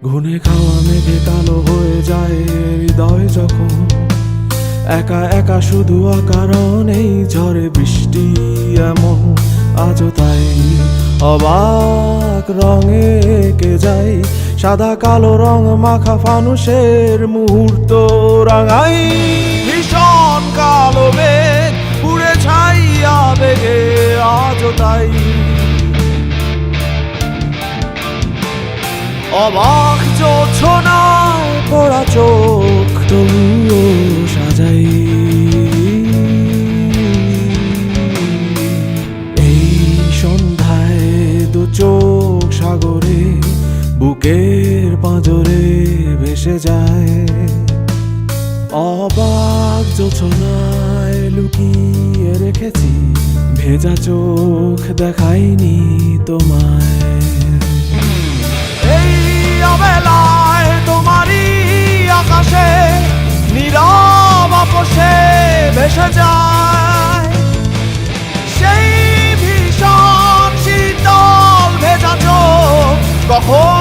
ঘুনে খাওয়া মেঘে কালো হয়ে যায় হৃদয় যখন একা একা শুধু অকারণেই ঝড়ে বৃষ্টি এমন আজও তাই অবাক রঙে এঁকে যায় সাদা কালো রং মাখা ফানুষের মুহূর্ত রাঙাই ভীষণ কালো মেঘ পুড়ে ছাইয়া বেগে আজও তাই অবাক জোছনায় পড়া চোখ তবুও সাজাই এই সন্ধ্যায় দু চোখ সাগরে বুকের পাঁজরে ভেসে যায় অবাক জোছনায় লুকিয়ে রেখেছি ভেজা চোখ দেখাইনি তোমায় বেলায় তোমারই আকাশে নীরব আপোষে ভেসে যায় সেই ভীষণ শীতল ভেজা চোখ কখন